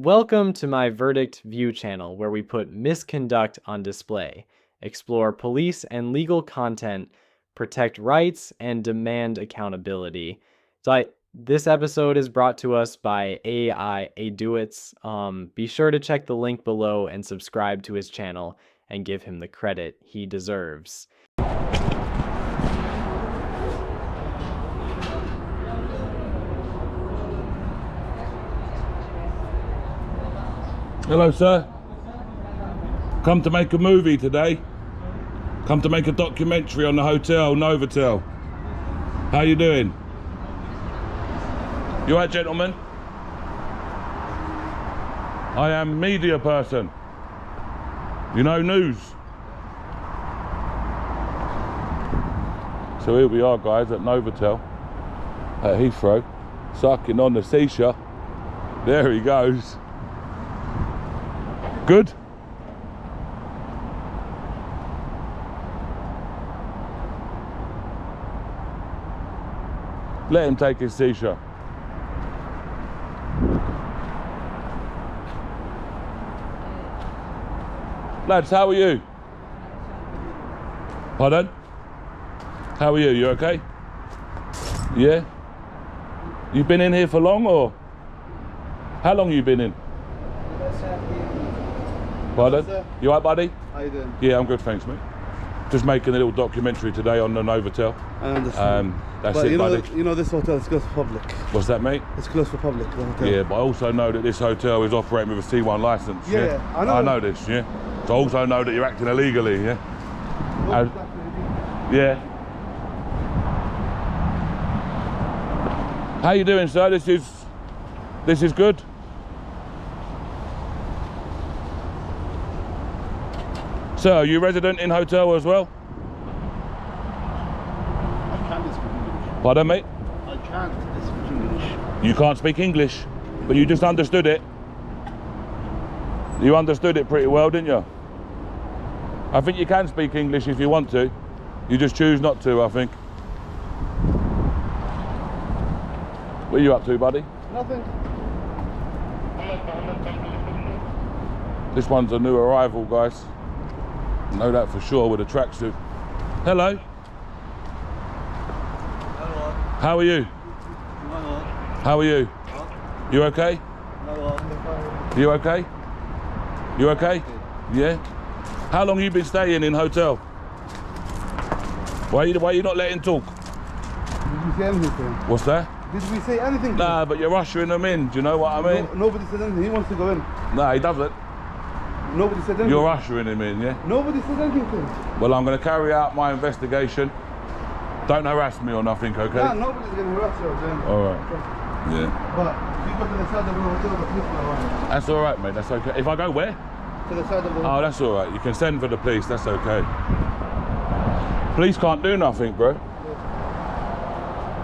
Welcome to my Verdict View channel, where we put misconduct on display, explore police and legal content, protect rights, and demand accountability. This episode is brought to us by Audits. Be sure to check the link below and subscribe to his channel and give him the credit he deserves. Hello, sir. Come to make a movie today. Come to make a documentary on the hotel, Novotel. How you doing? You alright, gentlemen? I am a media person. You know news. So here we are, guys, at Novotel at Heathrow, sucking on the shisha. There he goes. Good? Let him take his shisha. Lads, how are you? Pardon? How are you? You okay? Yeah? You been in here for long, or? How long you been in? Pardon? You alright, buddy? How you doing? Yeah, I'm good, thanks, mate. Just making a little documentary today on the Novotel. I understand. That's but it, buddy. You know this hotel is closed for public. What's that, mate? It's closed for public, the hotel. Yeah, but I also know that this hotel is operating with a C1 license. Yeah, I know. I know this, yeah. So I also know that you're acting illegally, yeah? Yeah. How you doing, sir? This is good? Sir, are you resident in hotel as well? I can't speak English. Pardon, mate? I can't speak English. You can't speak English, but you just understood it. You understood it pretty well, didn't you? I think you can speak English if you want to. You just choose not to, I think. What are you up to, buddy? Nothing. This one's a new arrival, guys. Know that for sure with a tracksuit. Hello. Hello. How are you? Hello. How are you? Huh? You okay? Hello. You okay? You okay? Yeah? How long you been staying in hotel? Why are you not letting talk? Did we say anything? What's that? Did we say anything? Nah, but you're ushering them in, do you know what I mean? No, nobody said anything. He wants to go in. Nah, he doesn't. Nobody said anything. You're ushering him in, yeah? Nobody said anything. Well, I'm going to carry out my investigation. Don't harass me or nothing, okay? Nah, nobody's going to harass you, James. All right. Yeah. But if you go to the side of the hotel, the police will arrive. That's all right, mate. That's okay. If I go where? To the side of the hotel. Oh, that's all right. You can send for the police. That's okay. Police can't do nothing, bro.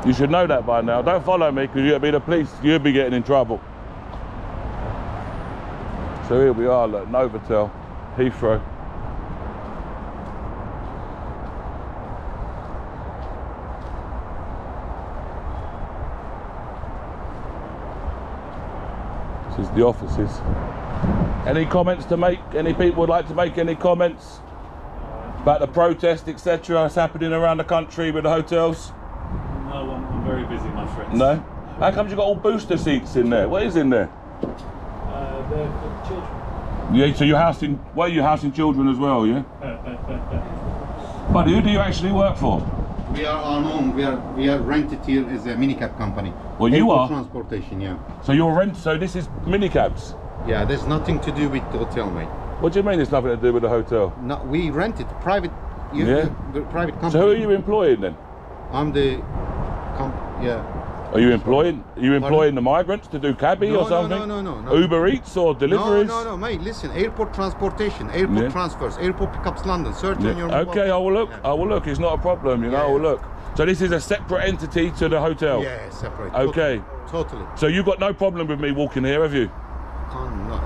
You should know that by now. Don't follow me, because you'll be the police. You'll be getting in trouble. So here we are, look, Novotel, Heathrow. This is the offices. Any comments to make? Any people would like to make any comments about the protest, etc. that's happening around the country with the hotels? No, I'm very busy, my friends. No? How come you got all booster seats in there? What is in there? They're for children. Yeah, so you're housing, well, you're housing children as well, yeah? But who do you actually work for? We are our own. We are rented here as a minicab company. Well, you Airport are? Transportation, yeah. So you're so this is minicabs? Yeah, there's nothing to do with the hotel, mate. What do you mean it's nothing to do with the hotel? No, we rent it private. The private company. So who are you employing then? I'm the yeah. Are you employing the migrants to do cabbie No, or something? no. Uber Eats or deliveries? No, mate. Listen, airport transportation, airport transfers, airport pickups, London. Search on your mobile. Okay, I will look. Yeah. I will look. It's not a problem, you know. I will look. So this is a separate entity to the hotel. Yeah, separate. Okay. Totally. So you've got no problem with me walking here, have you?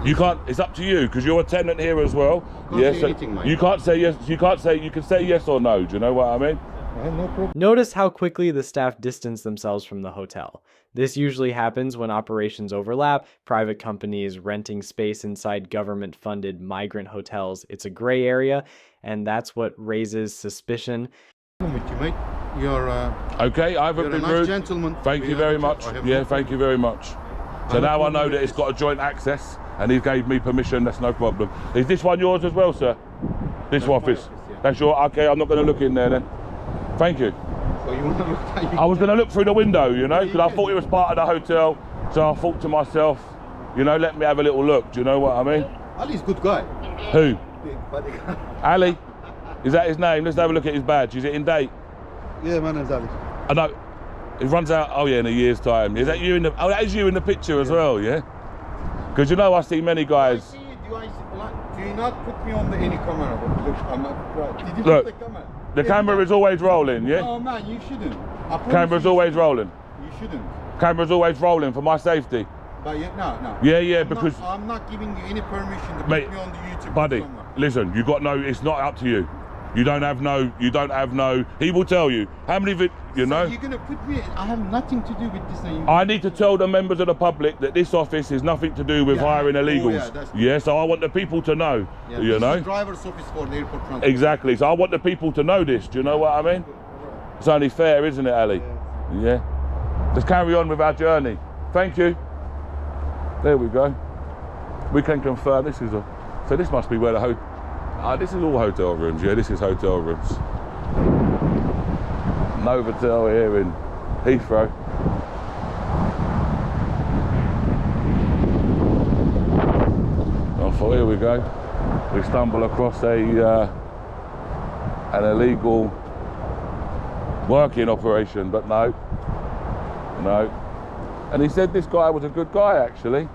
You can't. It's up to you because you're a tenant here as well. Can't say anything, mate. You can't say yes. You can say yes or no. Do you know what I mean? No problem. Notice how quickly the staff distance themselves from the hotel. This usually happens when operations overlap, private companies renting space inside government-funded migrant hotels. It's a gray area, and that's what raises suspicion. With you, mate. You're Okay, I haven't you're a been nice rude. gentleman. Thank you very much. Yeah, thank you very much. So now I know that it's got a joint access, and he gave me permission. That's no problem. Is this one yours as well, sir? This office? That's your. Okay, I'm not going to look in there then. Thank you. So you want to look at you? I was going to look through the window, you know, because I thought it was part of the hotel. So I thought to myself, you know, let me have a little look. Do you know what I mean? Ali's good guy. Who? Big buddy guy. Ali? Is that his name? Let's have a look at his badge. Is it in date? Yeah, my name's Ali. I know. It runs out, oh yeah, in a year's time. Is that you in the, oh, that is you in the picture as well, yeah? Because you know, I see many guys. Do you not put me on any camera? Look, I'm not right. Did you Look, put the camera? The camera is always rolling, yeah? Oh man, you shouldn't. Camera's always rolling. You shouldn't. Camera's always rolling for my safety. But no. Yeah, because... I'm not giving you any permission to put mate, me on the YouTube. buddy, listen, you got no, it's not up to you. You don't have no, he will tell you. How many you know? You're gonna put me, I have nothing to do with this thing. I need to tell the members of the public that this office is nothing to do with hiring illegals. Yeah, so I want the people to know, you know? This is the driver's office for the airport transport. Exactly, so I want the people to know this, do you know what I mean? It's only fair, isn't it, Ali? Yeah. Let's carry on with our journey. Thank you. There we go. We can confirm this is so this must be where the hotel, this is all hotel rooms, yeah, this is hotel rooms. Novotel here in Heathrow. Oh, here we go. We stumble across an illegal working operation, but no. And he said this guy was a good guy, actually.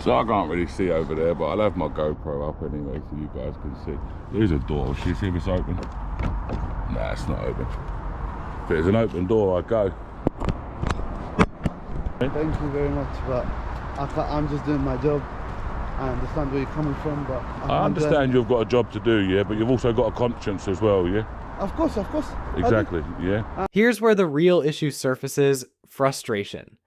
So I can't really see over there, but I'll have my GoPro up anyway so you guys can see. There's a door. Should you see if it's open? Nah, it's not open. If it's an open door, I'd go. Thank you very much, but I'm just doing my job. I understand where you're coming from, but I understand you've got a job to do, yeah, but you've also got a conscience as well, yeah? Of course. Exactly, yeah. Here's where the real issue surfaces: frustration.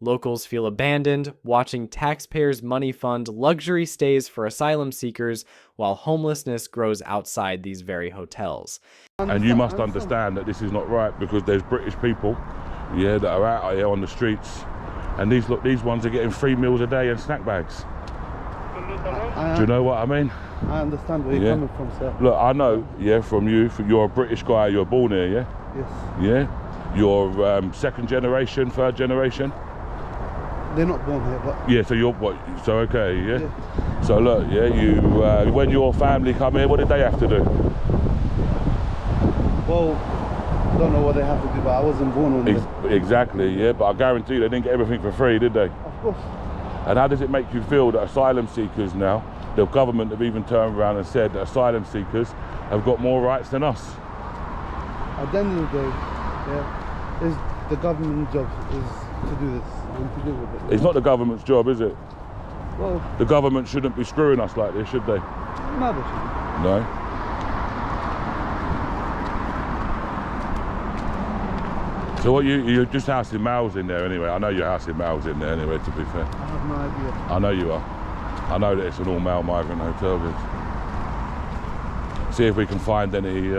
Locals feel abandoned, watching taxpayers' money fund luxury stays for asylum seekers while homelessness grows outside these very hotels. And you must understand that this is not right, because there's British people, yeah, that are out here on the streets, and these ones are getting 3 meals a day and snack bags. Do you know what I mean? I understand where you're coming from, sir. Look, I know, yeah, from you, you're a British guy, you're born here, yeah? Yes. Yeah? You're second generation, third generation? They're not born here, but... Yeah, so you're what? So okay, yeah? So look, yeah, you, when your family come here, what did they have to do? Well, I don't know what they have to do, but I wasn't born on this. Exactly, yeah, but I guarantee you they didn't get everything for free, did they? Of course. And how does it make you feel that asylum seekers now, the government have even turned around and said that asylum seekers have got more rights than us? At the end of the day, yeah, it's the government's job is to do this and to deal with it. It's not the government's job, is it? Well, the government shouldn't be screwing us like this, should they? No, they shouldn't. No? So what, you're just housing males in there anyway? I know you're housing males in there anyway, to be fair. I have no idea. I know you are. I know that it's an all-male migrant hotel. See if we can find any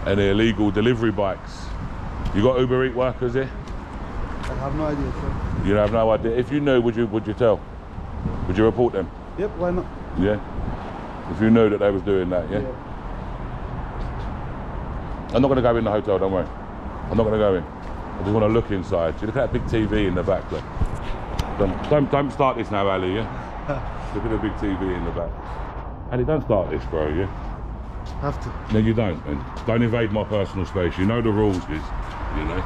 illegal delivery bikes. You got Uber Eats workers here? I have no idea, sir. You have no idea. If you knew, would you tell? Would you report them? Yep, why not? Yeah. If you knew that they was doing that, yeah? I'm not going to go in the hotel, don't worry. I'm not going to go in. I just want to look inside. You look at that big TV in the back there. Don't start this now, Ali, yeah? Look at the big TV in the back. Ali, don't start this, bro, yeah? Have to. No, you don't. And don't invade my personal space. You know the rules is, you know?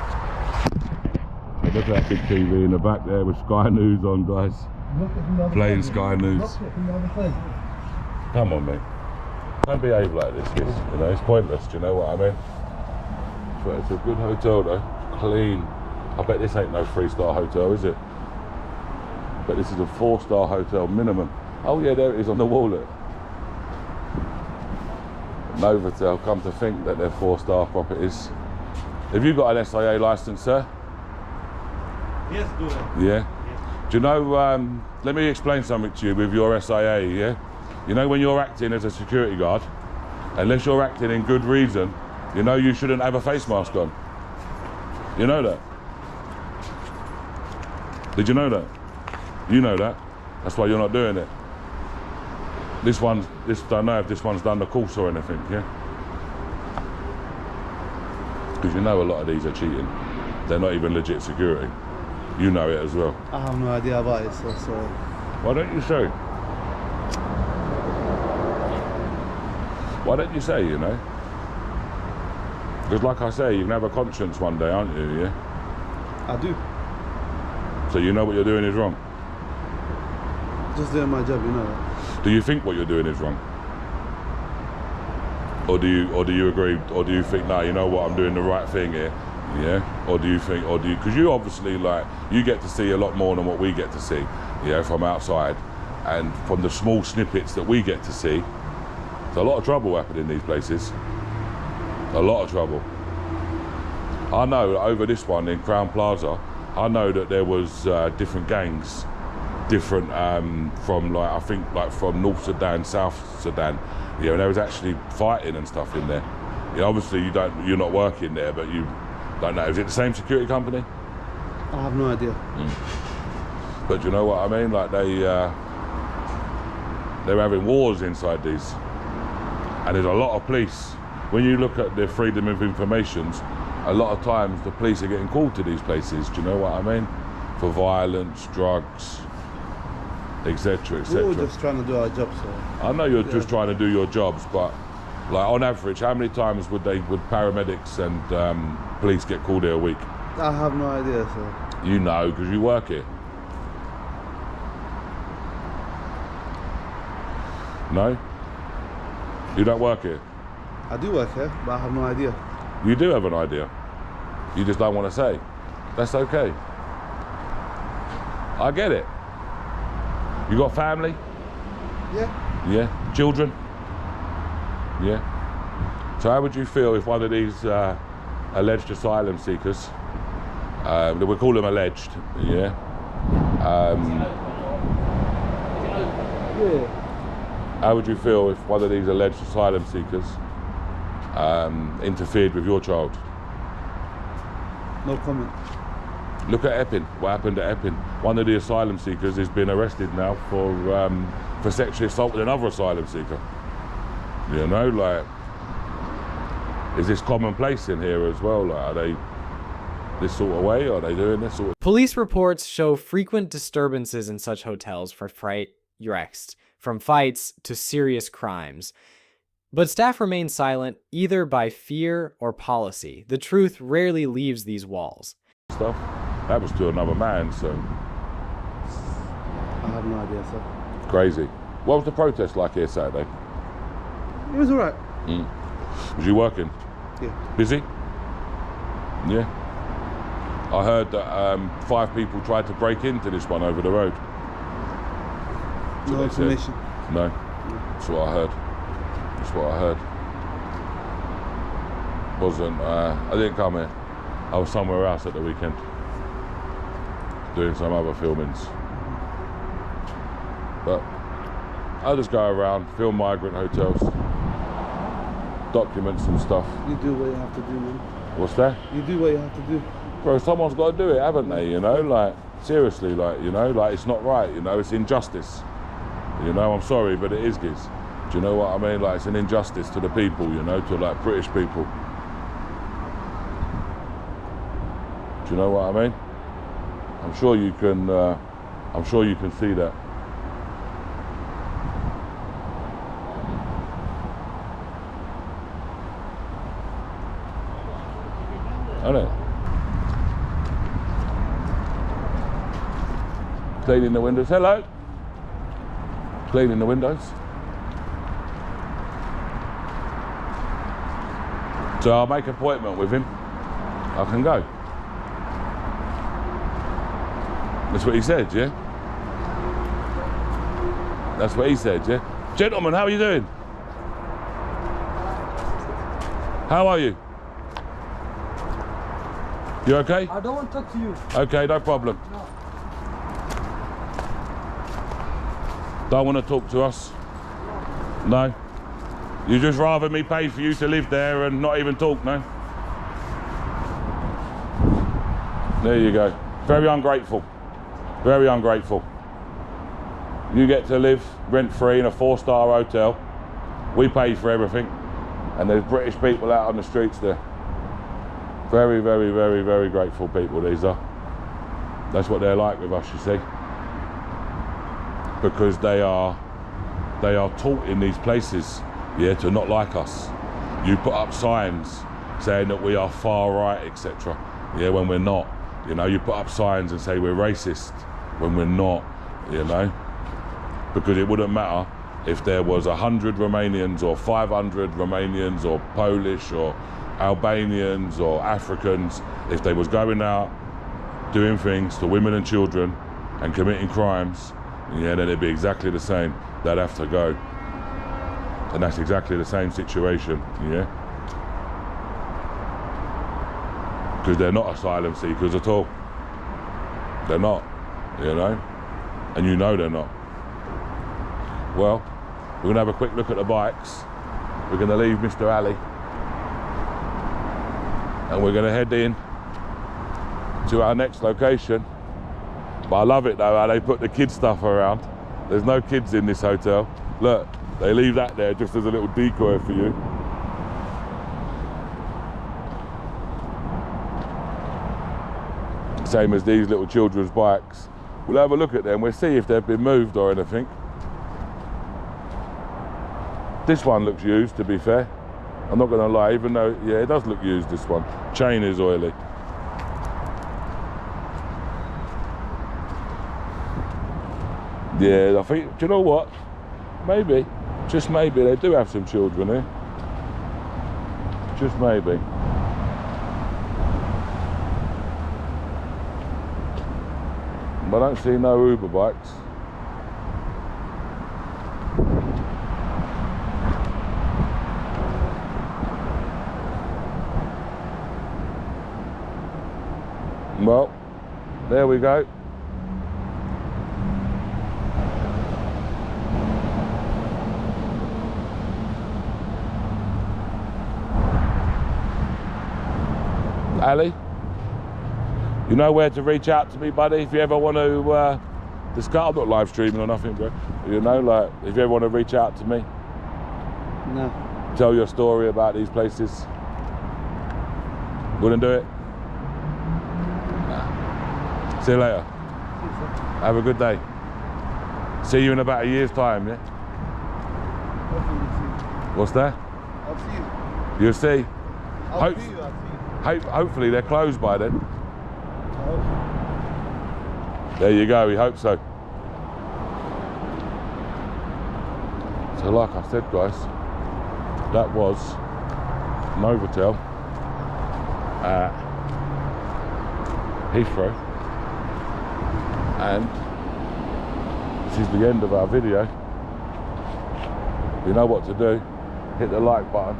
Look at that big TV in the back there with Sky News on, guys. Look it from the other Playing side. Sky News. Look it from the other side. Come on, mate. Don't behave like this, kids. You know, it's pointless. Do you know what I mean? But it's a good hotel, though. Clean. I bet this ain't no 3-star hotel, is it? But this is a 4-star hotel minimum. Oh yeah, there it is on the wall. Look. Novotel. Come to think that they're 4-star properties. Have you got an SIA license, sir? Yes, do it. Yeah. Do you know? Let me explain something to you with your SIA. Yeah. You know, when you're acting as a security guard, unless you're acting in good reason, you know you shouldn't have a face mask on. You know that? Did you know that? You know that. That's why you're not doing it. I don't know if this one's done the course or anything, yeah? Because you know a lot of these are cheating. They're not even legit security. You know it as well. I have no idea about it, so Why don't you say? Why don't you say, you know? Because like I say, you can have a conscience one day, aren't you, yeah? I do. So you know what you're doing is wrong. Just doing my job, you know that. Do you think what you're doing is wrong? Or do you agree, or do you think, no, you know what, I'm doing the right thing here, yeah? Or do you think, because you obviously, like, you get to see a lot more than what we get to see, yeah, from outside, and from the small snippets that we get to see, there's a lot of trouble happening in these places. A lot of trouble. I know over this one in Crown Plaza, I know that there was different gangs, different from like, I think like from North Sudan, South Sudan, you know, there was actually fighting and stuff in there. You know, obviously you're not working there, but you don't know. Is it the same security company? I have no idea. But you know what I mean? Like they're having wars inside these, and there's a lot of police. When you look at the freedom of informations, a lot of times the police are getting called to these places. Do you know what I mean? For violence, drugs, etc., etc. We're all just trying to do our job, so. I know you're just trying to do your jobs, but like on average, how many times would paramedics and police get called here a week? I have no idea, so. You know, because you work here. No? You don't work here? I do work here, but I have no idea. You do have an idea. You just don't want to say. That's okay. I get it. You got family? Yeah. Yeah. Children? Yeah. So how would you feel if one of these alleged asylum seekers, we call them alleged, yeah? Yeah. How would you feel if one of these alleged asylum seekers interfered with your child? No comment. Look at Epping. What happened at Epping? One of the asylum seekers has been arrested now for sexually assaulting another asylum seeker. You know, like, is this commonplace in here as well? Like, are they this sort of way? Are they doing this sort of? Police reports show frequent disturbances in such hotels for fright rexed, from fights to serious crimes. But staff remain silent either by fear or policy. The truth rarely leaves these walls. Stuff? That was to another man, so. I have no idea, sir. Crazy. What was the protest like here Saturday? It was alright. Was you working? Yeah. Busy? Yeah. I heard that 5 people tried to break into this one over the road. No information. No. That's what I heard. That's what I heard. I didn't come here. I was somewhere else at the weekend. Doing some other filmings. But I'll just go around, film migrant hotels, documents and stuff. You do what you have to do, man. What's that? You do what you have to do. Bro, someone's got to do it, haven't they? You know, like, seriously, like, you know, like, it's not right, you know, it's injustice. You know, I'm sorry, but it is, Giz. Do you know what I mean? Like, it's an injustice to the people, you know, to, like, British people. Do you know what I mean? I'm sure you can see that. Isn't it? Cleaning the windows. Hello. Cleaning the windows. So I'll make an appointment with him. I can go. That's what he said, yeah? That's what he said, yeah? Gentlemen, how are you doing? How are you? You okay? I don't want to talk to you. Okay, no problem. No. Don't want to talk to us? No? You just rather me pay for you to live there and not even talk, no? There you go. Very ungrateful. Very ungrateful. You get to live rent-free in a 4-star hotel. We pay for everything. And there's British people out on the streets there. Very, very, very, very grateful people, these are. That's what they're like with us, you see. Because they are taught in these places, yeah, to not like us. You put up signs saying that we are far right, etc. Yeah, when we're not. You know, you put up signs and say we're racist when we're not, you know. Because it wouldn't matter if there was 100 Romanians or 500 Romanians or Polish or Albanians or Africans, if they was going out doing things to women and children and committing crimes, yeah, then it'd be exactly the same. They'd have to go. And that's exactly the same situation, yeah? Because they're not asylum seekers at all. They're not, you know? And you know they're not. Well, we're gonna have a quick look at the bikes. We're gonna leave Mr. Ali. And we're gonna head in to our next location. But I love it though, how they put the kids stuff around. There's no kids in this hotel. Look, they leave that there just as a little decoy for you. Same as these little children's bikes. We'll have a look at them, we'll see if they've been moved or anything. This one looks used, to be fair. I'm not gonna lie, even though, yeah, it does look used, this one. Chain is oily. Yeah, I think, do you know what? Maybe, just maybe, they do have some children here. Just maybe. But I don't see no Uber bikes. Well, there we go. Ali, you know where to reach out to me, buddy, if you ever want to discuss. I'm not live streaming or nothing, bro. You know, like, if you ever want to reach out to me. No. Tell your story about these places. Wouldn't do it? Nah. See you later. Have a good day. See you in about a year's time, yeah? What's that? I'll see you. You'll see. I'll see you. Hopefully they're closed by then. There you go, we hope so. So like I said, guys, that was Novotel at Heathrow. And this is the end of our video. You know what to do. Hit the like button,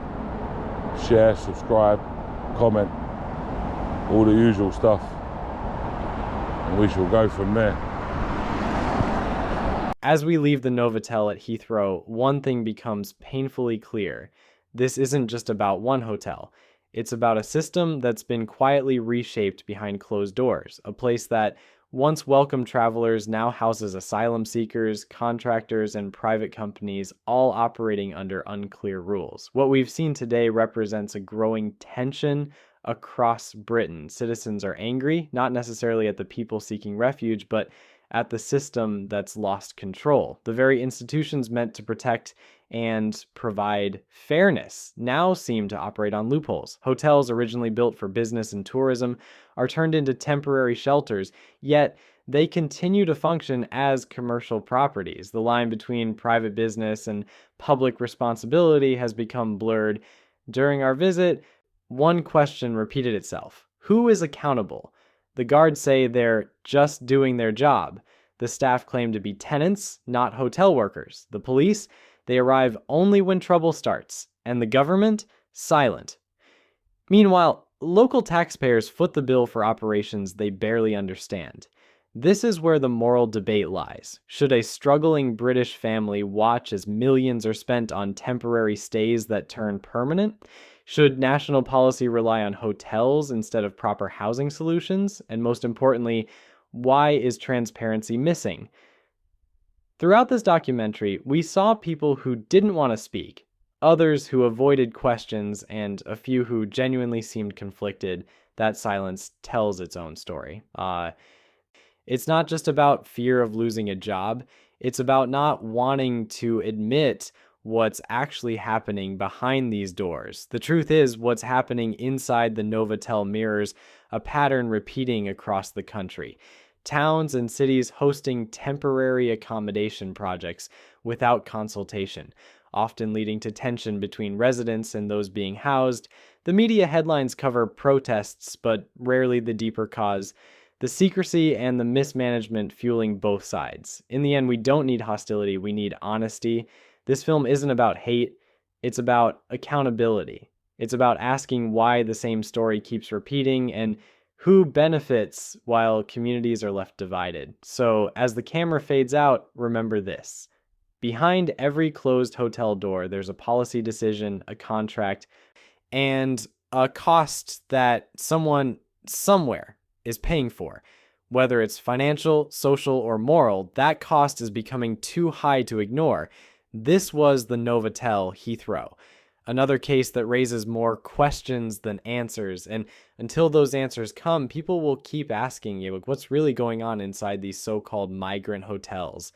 share, subscribe, comment, all the usual stuff, and we shall go from there. As we leave the Novotel at Heathrow, one thing becomes painfully clear. This isn't just about one hotel. It's about a system that's been quietly reshaped behind closed doors, a place that once welcomed travelers now houses asylum seekers, contractors, and private companies, all operating under unclear rules. What we've seen today represents a growing tension across Britain. Citizens are angry, not necessarily at the people seeking refuge, but at the system that's lost control. The very institutions meant to protect and provide fairness now seem to operate on loopholes. Hotels originally built for business and tourism are turned into temporary shelters, yet they continue to function as commercial properties. The line between private business and public responsibility has become blurred. During our visit, one question repeated itself. Who is accountable? The guards say they're just doing their job. The staff claim to be tenants, not hotel workers. The police, they arrive only when trouble starts. And the government, silent. Meanwhile, local taxpayers foot the bill for operations they barely understand. This is where the moral debate lies. Should a struggling British family watch as millions are spent on temporary stays that turn permanent? Should national policy rely on hotels instead of proper housing solutions? And most importantly, why is transparency missing? Throughout this documentary, we saw people who didn't want to speak, others who avoided questions, and a few who genuinely seemed conflicted. That silence tells its own story. It's not just about fear of losing a job. It's about not wanting to admit what's actually happening behind these doors. The truth is, what's happening inside the Novotel mirrors a pattern repeating across the country. Towns and cities hosting temporary accommodation projects without consultation, often leading to tension between residents and those being housed. The media headlines cover protests, but rarely the deeper cause. The secrecy and the mismanagement fueling both sides. In the end, we don't need hostility, we need honesty. This film isn't about hate, it's about accountability. It's about asking why the same story keeps repeating and who benefits while communities are left divided. So as the camera fades out, remember this. Behind every closed hotel door, there's a policy decision, a contract, and a cost that someone somewhere is paying for. Whether it's financial, social, or moral, that cost is becoming too high to ignore. This was the Novotel Heathrow. Another case that raises more questions than answers. And until those answers come, people will keep asking you, what's really going on inside these so-called migrant hotels?